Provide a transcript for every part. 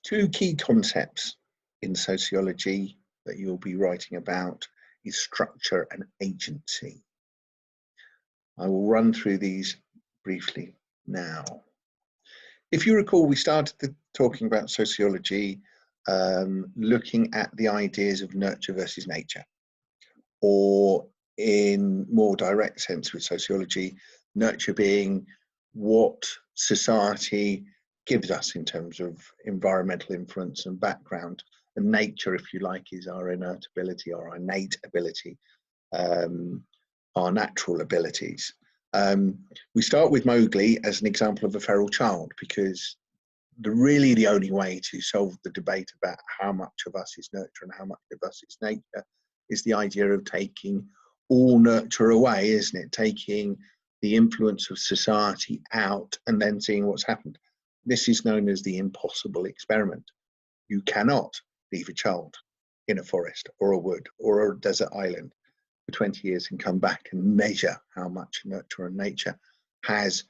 Two key concepts in sociology that you'll be writing about is structure and agency. I will run through these briefly now. If you recall, we started talking about sociology, looking at the ideas of nurture versus nature, or in more direct sense with sociology, nurture being what society gives us in terms of environmental influence and background, and nature, if you like, is our innate ability or our innate ability, our natural abilities. We start with Mowgli as an example of a feral child, because really the only way to solve the debate about how much of us is nurture and how much of us is nature is the idea of taking all nurture away, isn't it? Taking the influence of society out and then seeing what's happened. This is known as the impossible experiment. You cannot leave a child in a forest or a wood or a desert island for 20 years and come back and measure how much nurture and nature has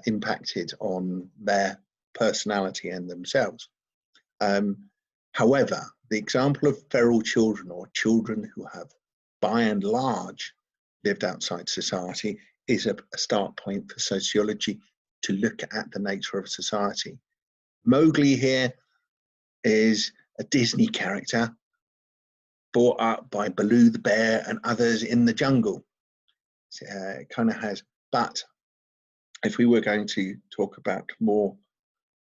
impacted on their personality and themselves. However, the example of feral children, or children who have by and large lived outside society, is a start point for sociology to look at the nature of society. Mowgli here is a Disney character brought up by Baloo the bear and others in the jungle. It kind of has, but if we were going to talk about more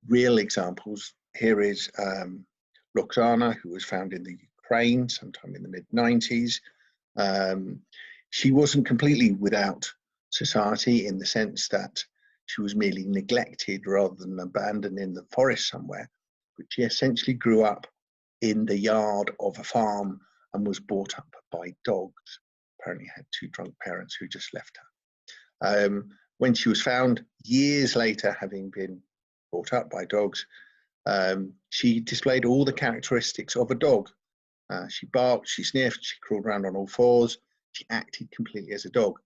real examples, here is Roxana, who was found in the Ukraine sometime in the mid-90s. She wasn't completely without society in the sense that she was merely neglected rather than abandoned in the forest somewhere, but she essentially grew up in the yard of a farm and was brought up by dogs. Apparently had two drunk parents who just left her. When she was found years later, having been brought up by dogs, she displayed all the characteristics of a dog. She barked, she sniffed, she crawled around on all fours, she acted completely as a dog.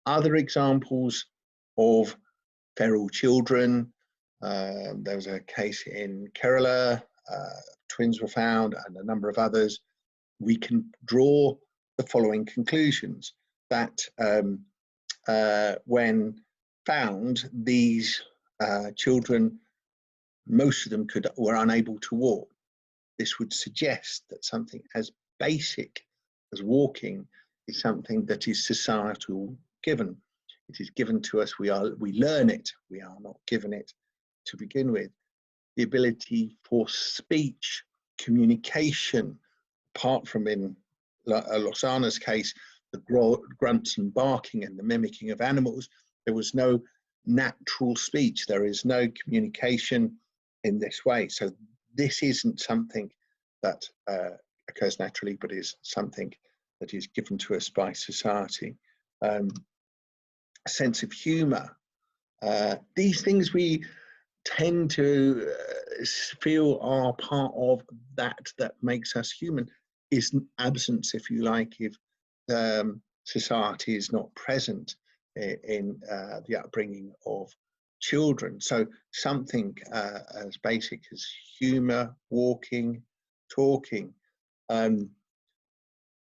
Other examples of feral children, there was a case in Kerala, twins were found, and a number of others. We can draw the following conclusions, that when found, these children, most of them were unable to walk. This would suggest that something as basic as walking is something that is societal given. It is given to us, we learn it, we are not given it to begin with. The ability for speech, communication, apart from in Losana's case, the grunts and barking and the mimicking of animals, there was no natural speech, there is no communication in this way. So this isn't something that occurs naturally, but is something that is given to us by society. A sense of humor. These things we tend to feel are part of that makes us human, is an absence, if you like, if society is not present in the upbringing of children. So something as basic as humor, walking, talking.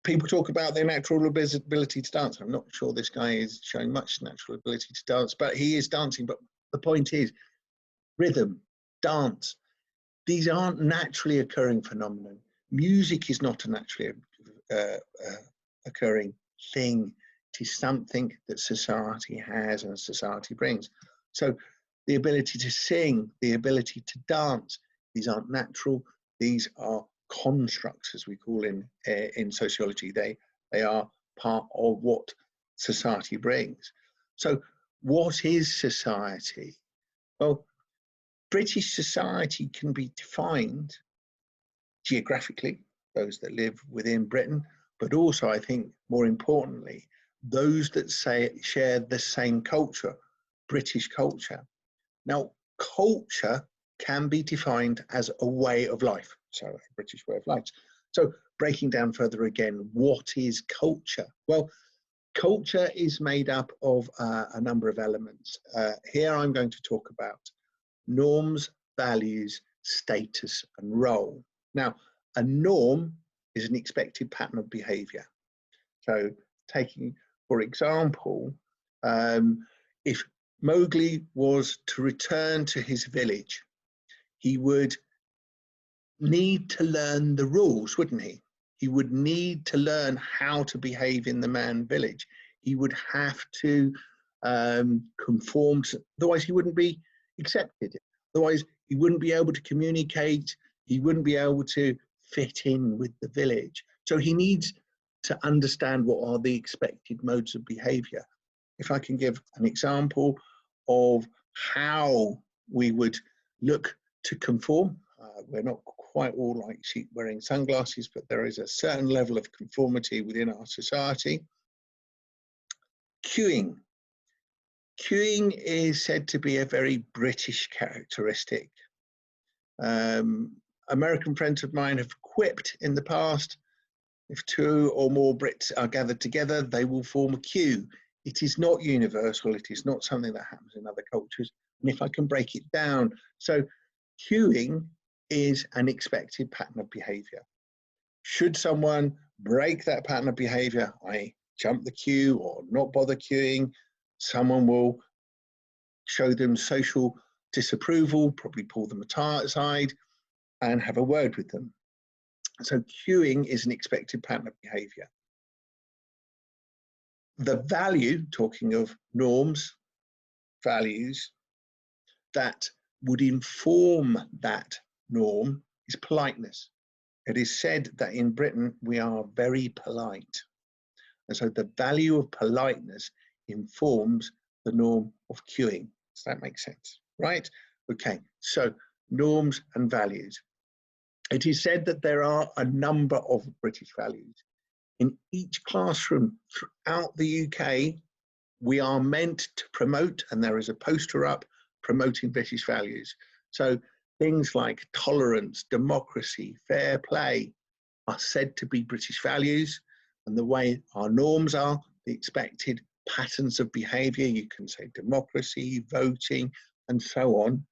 People talk about their natural ability to dance. I'm not sure this guy is showing much natural ability to dance, but he is dancing. But the point is, rhythm, dance, these aren't naturally occurring phenomena. Music is not a naturally occurring thing. It is something that society has and society brings. So the ability to sing, the ability to dance, these aren't natural. These are constructs, as we call in sociology. They are part of what society brings. So what is society? Well, British society can be defined geographically, those that live within Britain, but also, I think, more importantly, those that share the same culture, British culture. Now, culture can be defined as a way of life, so a British way of life. So breaking down further again, what is culture? Well, culture is made up of a number of elements. Here I'm going to talk about norms, values, status and role. Now, a norm is an expected pattern of behavior. So taking, for example, if Mowgli was to return to his village, he would need to learn the rules, wouldn't he? He would need to learn how to behave in the man village. He would have to conform, otherwise he wouldn't be accepted. Otherwise he wouldn't be able to communicate. He wouldn't be able to fit in with the village. So he needs to understand what are the expected modes of behavior. If I can give an example of how we would look to conform, we're not quite all like sheep wearing sunglasses, but there is a certain level of conformity within our society. Queuing. Queuing is said to be a very British characteristic. American friends of mine have quipped in the past, if two or more Brits are gathered together, they will form a queue. It is not universal. It is not something that happens in other cultures. And if I can break it down, so queuing is an expected pattern of behavior. Should someone break that pattern of behavior, i.e. jump the queue or not bother queuing, someone will show them social disapproval, probably pull them aside and have a word with them. So queuing is an expected pattern of behavior. The value, talking of norms, values, that would inform that norm is politeness. It is said that in Britain we are very polite. And so the value of politeness informs the norm of queuing. Does that make sense? Right? Okay, so norms and values. It is said that there are a number of British values. In each classroom throughout the UK, we are meant to promote, and there is a poster up promoting British values. So things like tolerance, democracy, fair play are said to be British values, and the way our norms are, the expected patterns of behaviour, you can say democracy, voting, and so on,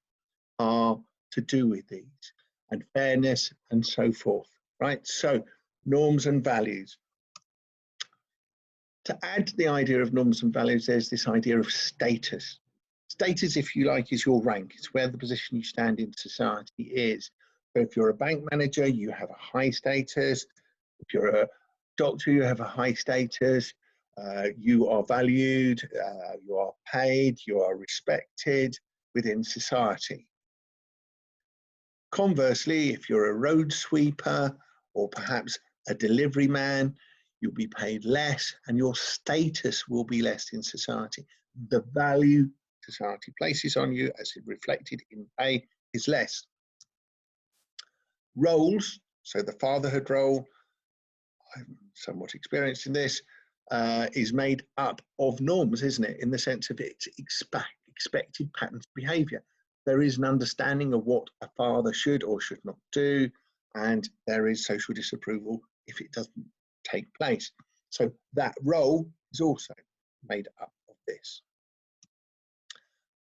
are to do with these, and fairness and so forth, right? So norms and values. To add to the idea of norms and values, there's this idea of status. Status, if you like, is your rank. It's where the position you stand in society is. So if you're a bank manager, you have a high status. If you're a doctor, you have a high status. You are valued, you are paid, you are respected within society. Conversely, if you're a road sweeper or perhaps a delivery man, you'll be paid less and your status will be less in society. The value society places on you as reflected in pay is less. Roles, so the fatherhood role, I'm somewhat experienced in this, is made up of norms, isn't it? In the sense of its expected patterns of behaviour. There is an understanding of what a father should or should not do, and there is social disapproval if it doesn't take place. So that role is also made up of this.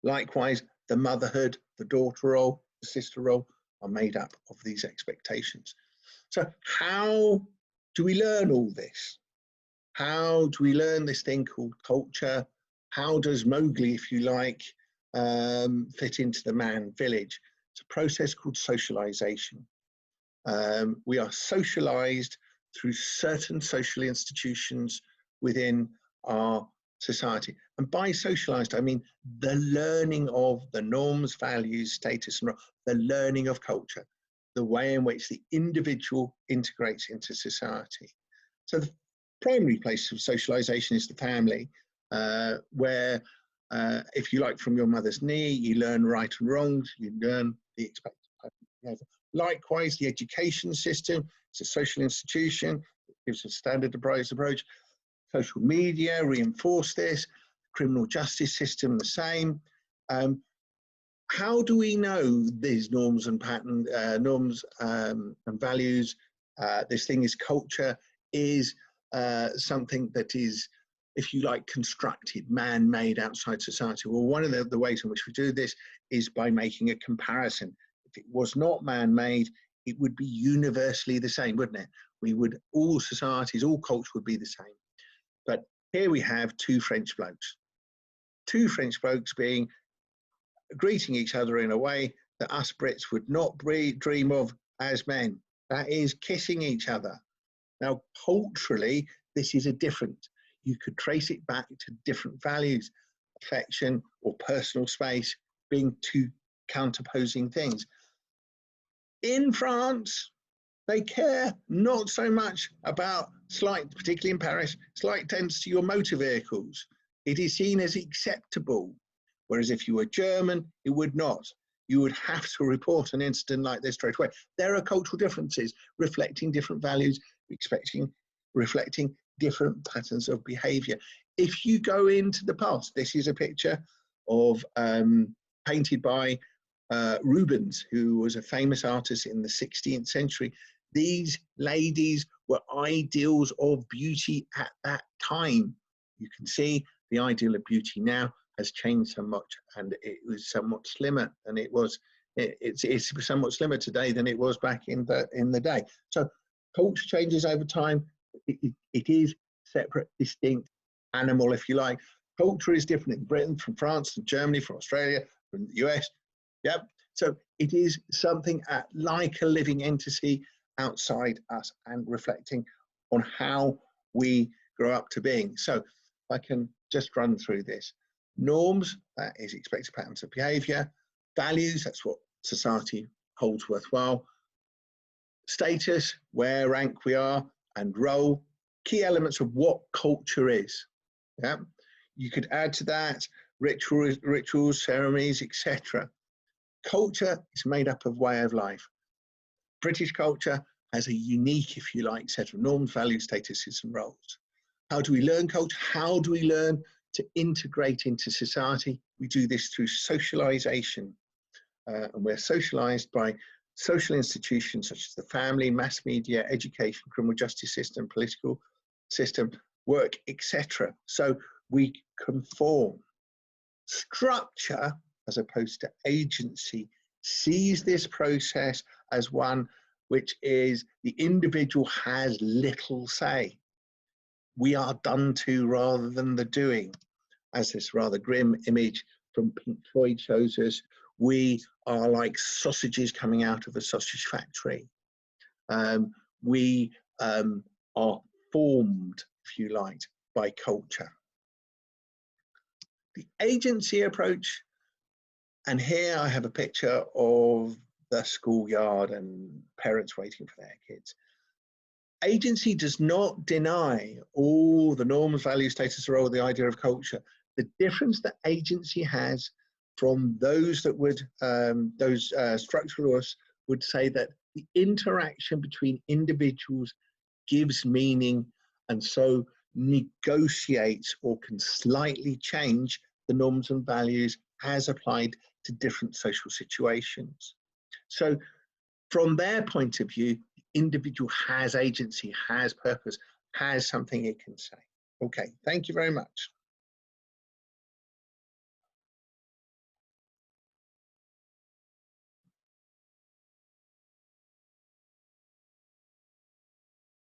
Likewise, the motherhood, the daughter role, the sister role are made up of these expectations. So how do we learn all this? How do we learn this thing called culture? How does Mowgli, if you like, fit into the man village? It's a process called socialization. We are socialized through certain social institutions within our society. And by socialized, I mean the learning of the norms, values, status, and the learning of culture, the way in which the individual integrates into society. So the primary place of socialization is the family, where, if you like, from your mother's knee, you learn right and wrongs, you learn the expected behavior. Likewise, the education system, it's a social institution, it gives a standardized approach. Social media reinforce this, criminal justice system the same. How do we know these norms and pattern, norms and values, this thing is culture, is something that is, if you like, constructed, man-made outside society? Well, one of the ways in which we do this is by making a comparison. if it was not man-made, it would be universally the same, wouldn't it? All societies, all culture would be the same. But here we have two French blokes being greeting each other in a way that us Brits would not dream of as men. That is kissing each other. Now, culturally, this is a different. You could trace it back to different values, affection or personal space being two counterposing things. In France, they care not so much about slight, particularly in Paris, slight dents to your motor vehicles. It is seen as acceptable. Whereas if you were German, it would not. You would have to report an incident like this straight away. There are cultural differences reflecting different values, reflecting different patterns of behavior. If you go into the past, this is a picture of painted by Rubens, who was a famous artist in the 16th century. These ladies were ideals of beauty at that time. You can see the ideal of beauty now has changed so much, and it was somewhat slimmer than it was. It's somewhat slimmer today than it was back in the day. So culture changes over time. It is separate, distinct animal, if you like. Culture is different in Britain, from France, to Germany, from Australia, from the US. Yep. So it is something like a living entity outside us and reflecting on how we grow up to being. So if I can just run through this. Norms, that is expected patterns of behavior. Values, that's what society holds worthwhile. Status, where rank we are, and role, key elements of what culture is. Yeah? You could add to that rituals, ceremonies, etc. Culture is made up of way of life. British culture has a unique, if you like, set of norms, values, statuses, and roles. How do we learn culture? How do we learn to integrate into society? We do this through socialization. And we're socialized by social institutions such as the family, mass media, education, criminal justice system, political system, work, etc. So we conform. Structure, as opposed to agency, sees this process as one which is the individual has little say. We are done to rather than the doing. As this rather grim image from Pink Floyd shows us, we are like sausages coming out of a sausage factory. We are formed, if you like, by culture. The agency approach, and here I have a picture of the schoolyard and parents waiting for their kids. Agency does not deny all the norms, values, status, role, the idea of culture. The difference that agency has from those that would, structuralists would say that the interaction between individuals gives meaning and so negotiates or can slightly change the norms and values as applied to different social situations. So from their point of view, the individual has agency, has purpose, has something it can say. Okay, thank you very much.